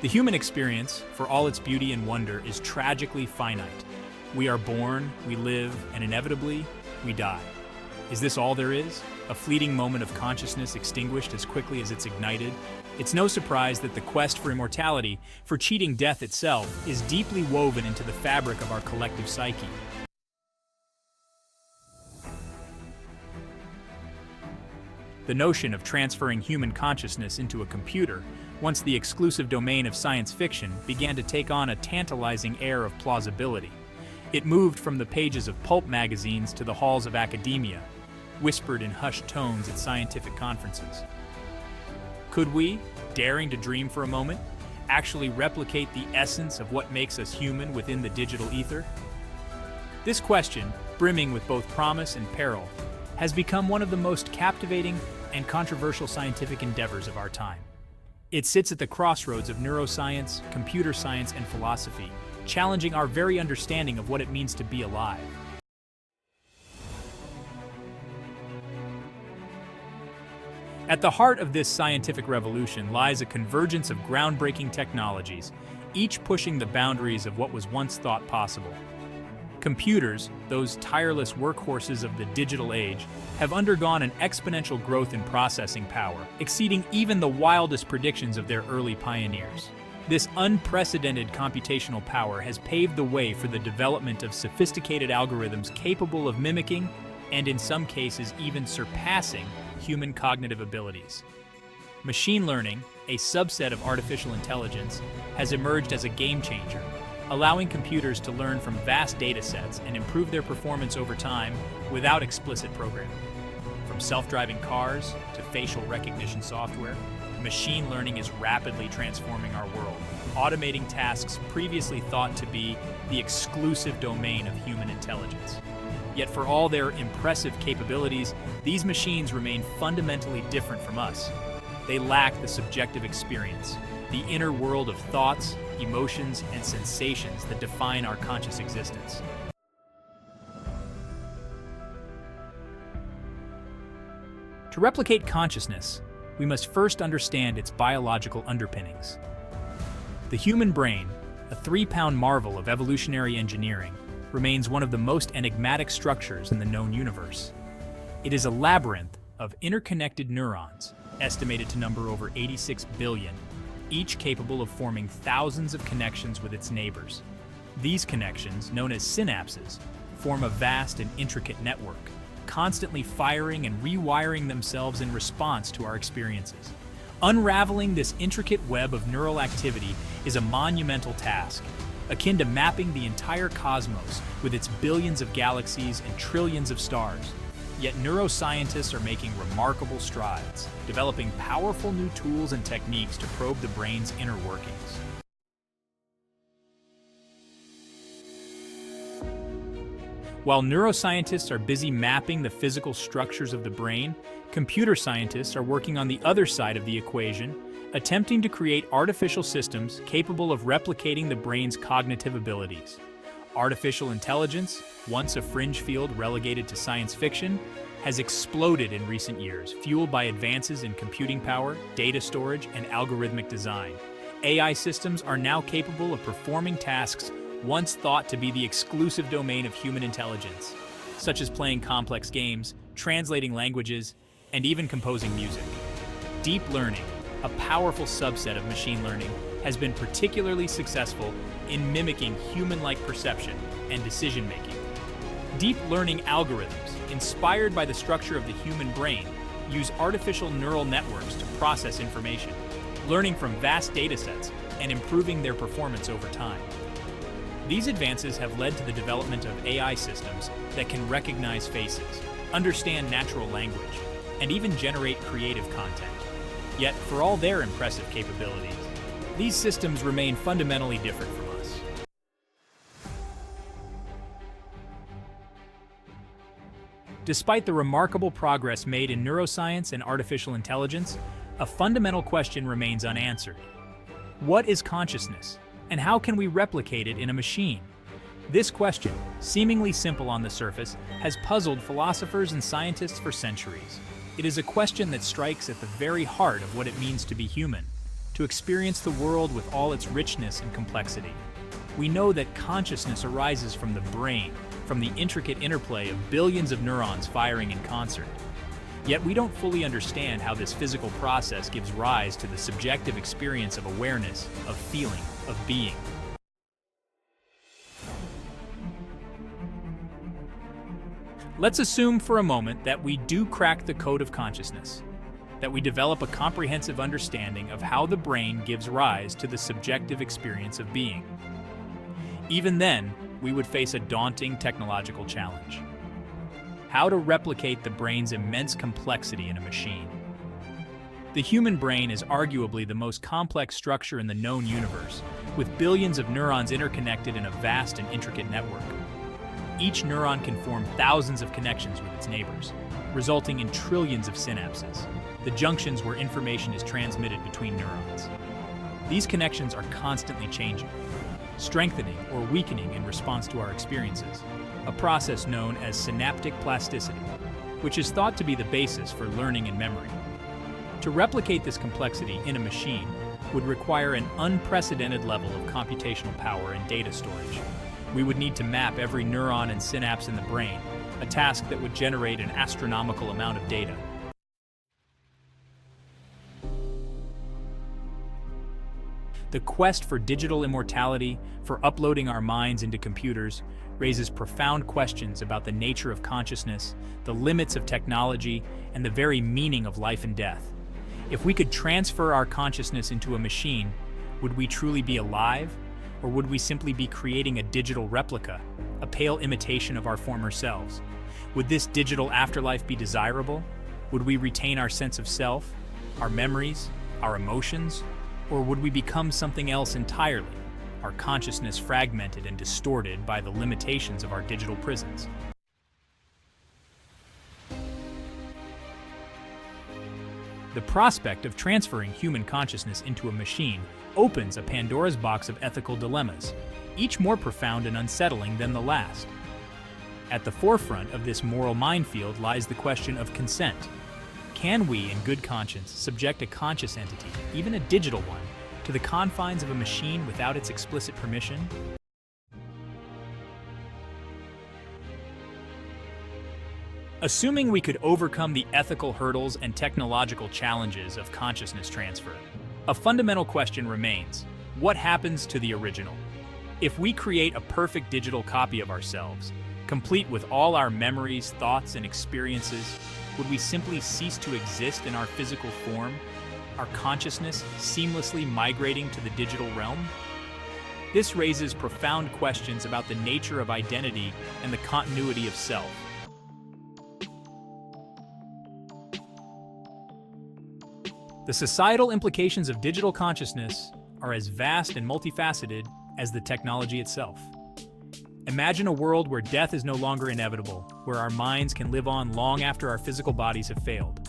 The human experience, for all its beauty and wonder, is tragically finite. We are born, we live, and inevitably, we die. Is this all there is? A fleeting moment of consciousness extinguished as quickly as it's ignited? It's no surprise that the quest for immortality, for cheating death itself, is deeply woven into the fabric of our collective psyche. The notion of transferring human consciousness into a computer, once the exclusive domain of science fiction, began to take on a tantalizing air of plausibility. It moved from the pages of pulp magazines to the halls of academia, whispered in hushed tones at scientific conferences. Could we, daring to dream for a moment, actually replicate the essence of what makes us human within the digital ether? This question, brimming with both promise and peril, has become one of the most captivating and controversial scientific endeavors of our time. It sits at the crossroads of neuroscience, computer science, and philosophy, challenging our very understanding of what it means to be alive. At the heart of this scientific revolution lies a convergence of groundbreaking technologies, each pushing the boundaries of what was once thought possible. Computers, those tireless workhorses of the digital age, have undergone an exponential growth in processing power, exceeding even the wildest predictions of their early pioneers. This unprecedented computational power has paved the way for the development of sophisticated algorithms capable of mimicking, and in some cases even surpassing, human cognitive abilities. Machine learning, a subset of artificial intelligence, has emerged as a game changer, allowing computers to learn from vast data sets and improve their performance over time without explicit programming. From self-driving cars to facial recognition software, machine learning is rapidly transforming our world, automating tasks previously thought to be the exclusive domain of human intelligence. Yet for all their impressive capabilities, these machines remain fundamentally different from us. They lack the subjective experience, the inner world of thoughts, emotions, and sensations that define our conscious existence. To replicate consciousness, we must first understand its biological underpinnings. The human brain, a 3-pound marvel of evolutionary engineering, remains one of the most enigmatic structures in the known universe. It is a labyrinth of interconnected neurons, estimated to number over 86 billion, each capable of forming thousands of connections with its neighbors. These connections, known as synapses, form a vast and intricate network, constantly firing and rewiring themselves in response to our experiences. Unraveling this intricate web of neural activity is a monumental task, akin to mapping the entire cosmos with its billions of galaxies and trillions of stars. Yet neuroscientists are making remarkable strides, developing powerful new tools and techniques to probe the brain's inner workings. While neuroscientists are busy mapping the physical structures of the brain, computer scientists are working on the other side of the equation, attempting to create artificial systems capable of replicating the brain's cognitive abilities. Artificial intelligence, once a fringe field relegated to science fiction, has exploded in recent years, fueled by advances in computing power, data storage, and algorithmic design. AI systems are now capable of performing tasks once thought to be the exclusive domain of human intelligence, such as playing complex games, translating languages, and even composing music. Deep learning, a powerful subset of machine learning, has been particularly successful in mimicking human-like perception and decision-making. Deep learning algorithms, inspired by the structure of the human brain, use artificial neural networks to process information, learning from vast datasets and improving their performance over time. These advances have led to the development of AI systems that can recognize faces, understand natural language, and even generate creative content. Yet, for all their impressive capabilities, these systems remain fundamentally different from us. Despite the remarkable progress made in neuroscience and artificial intelligence, a fundamental question remains unanswered. What is consciousness, and how can we replicate it in a machine? This question, seemingly simple on the surface, has puzzled philosophers and scientists for centuries. It is a question that strikes at the very heart of what it means to be human, to experience the world with all its richness and complexity. We know that consciousness arises from the brain, from the intricate interplay of billions of neurons firing in concert. Yet we don't fully understand how this physical process gives rise to the subjective experience of awareness, of feeling, of being. Let's assume for a moment that we do crack the code of consciousness, that we develop a comprehensive understanding of how the brain gives rise to the subjective experience of being. Even then, we would face a daunting technological challenge: how to replicate the brain's immense complexity in a machine. The human brain is arguably the most complex structure in the known universe, with billions of neurons interconnected in a vast and intricate network. Each neuron can form thousands of connections with its neighbors, resulting in trillions of synapses, the junctions where information is transmitted between neurons. These connections are constantly changing, strengthening or weakening in response to our experiences, a process known as synaptic plasticity, which is thought to be the basis for learning and memory. To replicate this complexity in a machine would require an unprecedented level of computational power and data storage. We would need to map every neuron and synapse in the brain, a task that would generate an astronomical amount of data. The quest for digital immortality, for uploading our minds into computers, raises profound questions about the nature of consciousness, the limits of technology, and the very meaning of life and death. If we could transfer our consciousness into a machine, would we truly be alive? Or would we simply be creating a digital replica, a pale imitation of our former selves? Would this digital afterlife be desirable? Would we retain our sense of self, our memories, our emotions? Or would we become something else entirely, our consciousness fragmented and distorted by the limitations of our digital prisons? The prospect of transferring human consciousness into a machine opens a Pandora's box of ethical dilemmas, each more profound and unsettling than the last. At the forefront of this moral minefield lies the question of consent. Can we, in good conscience, subject a conscious entity, even a digital one, to the confines of a machine without its explicit permission? Assuming we could overcome the ethical hurdles and technological challenges of consciousness transfer, a fundamental question remains: what happens to the original? If we create a perfect digital copy of ourselves, complete with all our memories, thoughts, and experiences, would we simply cease to exist in our physical form, our consciousness seamlessly migrating to the digital realm? This raises profound questions about the nature of identity and the continuity of self. The societal implications of digital consciousness are as vast and multifaceted as the technology itself. Imagine a world where death is no longer inevitable, where our minds can live on long after our physical bodies have failed.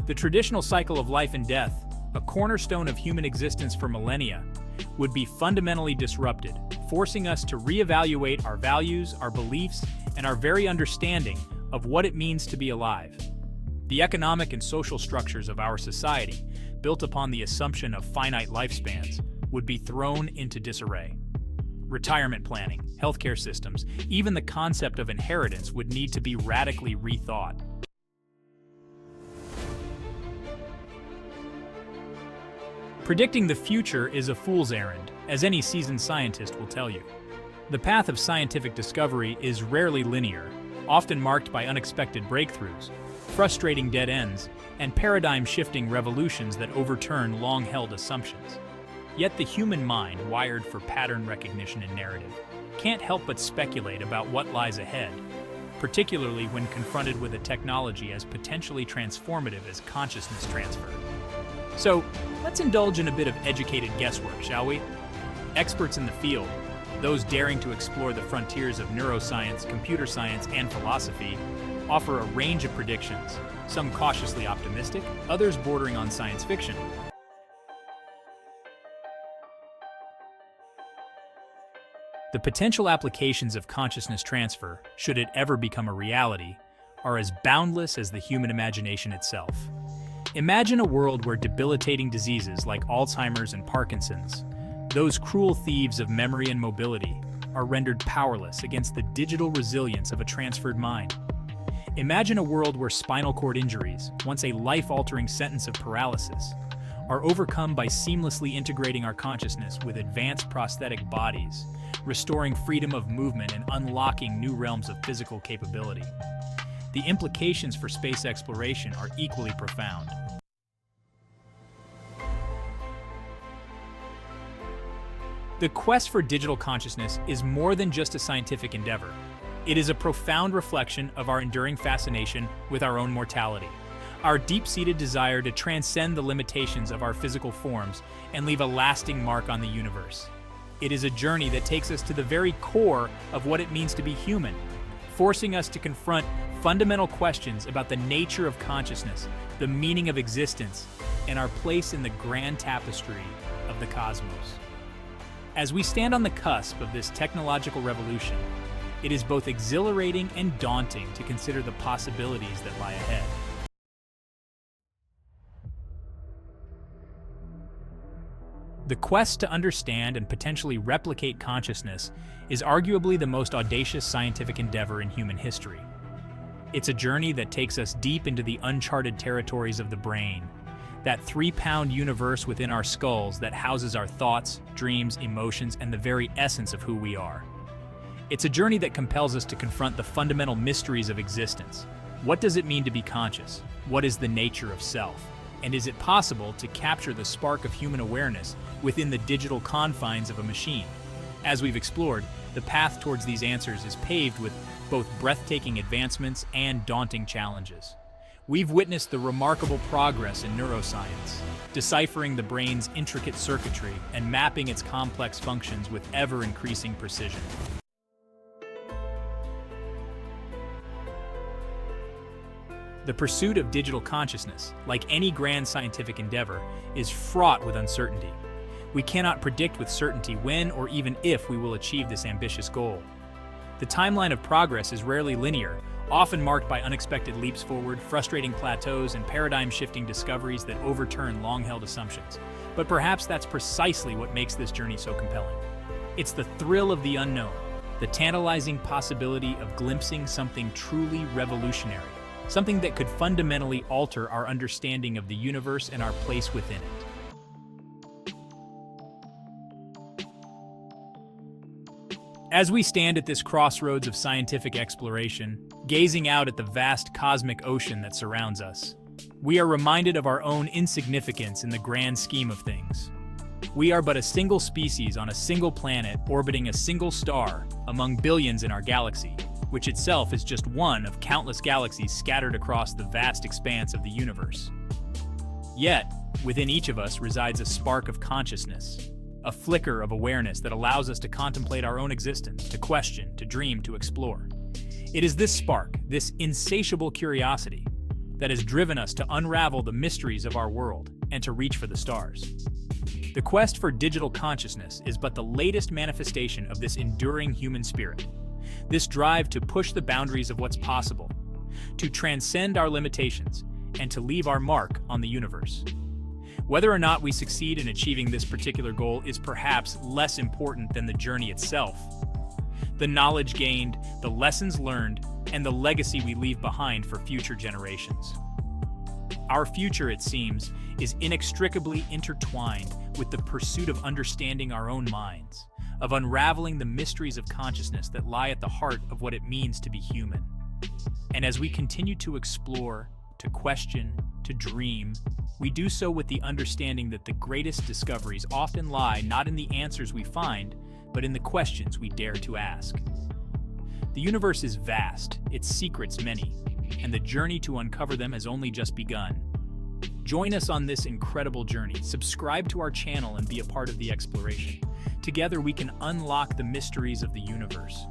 The traditional cycle of life and death, a cornerstone of human existence for millennia, would be fundamentally disrupted, forcing us to reevaluate our values, our beliefs, and our very understanding of what it means to be alive. The economic and social structures of our society, built upon the assumption of finite lifespans, would be thrown into disarray. Retirement planning, healthcare systems, even the concept of inheritance would need to be radically rethought. Predicting the future is a fool's errand, as any seasoned scientist will tell you. The path of scientific discovery is rarely linear, often marked by unexpected breakthroughs, frustrating dead ends, and paradigm-shifting revolutions that overturn long-held assumptions. Yet the human mind, wired for pattern recognition and narrative, can't help but speculate about what lies ahead, particularly when confronted with a technology as potentially transformative as consciousness transfer. So, let's indulge in a bit of educated guesswork, shall we? Experts in the field, those daring to explore the frontiers of neuroscience, computer science, and philosophy, offer a range of predictions, some cautiously optimistic, others bordering on science fiction. The potential applications of consciousness transfer, should it ever become a reality, are as boundless as the human imagination itself. Imagine a world where debilitating diseases like Alzheimer's and Parkinson's, those cruel thieves of memory and mobility, are rendered powerless against the digital resilience of a transferred mind. Imagine a world where spinal cord injuries, once a life-altering sentence of paralysis, are overcome by seamlessly integrating our consciousness with advanced prosthetic bodies, restoring freedom of movement and unlocking new realms of physical capability. The implications for space exploration are equally profound. The quest for digital consciousness is more than just a scientific endeavor. It is a profound reflection of our enduring fascination with our own mortality, our deep-seated desire to transcend the limitations of our physical forms and leave a lasting mark on the universe. It is a journey that takes us to the very core of what it means to be human, forcing us to confront fundamental questions about the nature of consciousness, the meaning of existence, and our place in the grand tapestry of the cosmos. As we stand on the cusp of this technological revolution, it is both exhilarating and daunting to consider the possibilities that lie ahead. The quest to understand and potentially replicate consciousness is arguably the most audacious scientific endeavor in human history. It's a journey that takes us deep into the uncharted territories of the brain, that 3-pound universe within our skulls that houses our thoughts, dreams, emotions, and the very essence of who we are. It's a journey that compels us to confront the fundamental mysteries of existence. What does it mean to be conscious? What is the nature of self? And is it possible to capture the spark of human awareness within the digital confines of a machine? As we've explored, the path towards these answers is paved with both breathtaking advancements and daunting challenges. We've witnessed the remarkable progress in neuroscience, deciphering the brain's intricate circuitry and mapping its complex functions with ever-increasing precision. The pursuit of digital consciousness, like any grand scientific endeavor, is fraught with uncertainty. We cannot predict with certainty when or even if we will achieve this ambitious goal. The timeline of progress is rarely linear, often marked by unexpected leaps forward, frustrating plateaus, and paradigm-shifting discoveries that overturn long-held assumptions. But perhaps that's precisely what makes this journey so compelling. It's the thrill of the unknown, the tantalizing possibility of glimpsing something truly revolutionary, something that could fundamentally alter our understanding of the universe and our place within it. As we stand at this crossroads of scientific exploration, gazing out at the vast cosmic ocean that surrounds us, we are reminded of our own insignificance in the grand scheme of things. We are but a single species on a single planet orbiting a single star among billions in our galaxy, which itself is just one of countless galaxies scattered across the vast expanse of the universe. Yet, within each of us resides a spark of consciousness, a flicker of awareness that allows us to contemplate our own existence, to question, to dream, to explore. It is this spark, this insatiable curiosity, that has driven us to unravel the mysteries of our world and to reach for the stars. The quest for digital consciousness is but the latest manifestation of this enduring human spirit, this drive to push the boundaries of what's possible, to transcend our limitations, and to leave our mark on the universe. Whether or not we succeed in achieving this particular goal is perhaps less important than the journey itself. The knowledge gained, the lessons learned, and the legacy we leave behind for future generations. Our future, it seems, is inextricably intertwined with the pursuit of understanding our own minds, of unraveling the mysteries of consciousness that lie at the heart of what it means to be human. And as we continue to explore, to question, to dream, we do so with the understanding that the greatest discoveries often lie not in the answers we find, but in the questions we dare to ask. The universe is vast, its secrets many, and the journey to uncover them has only just begun. Join us on this incredible journey, subscribe to our channel, and be a part of the exploration. Together we can unlock the mysteries of the universe.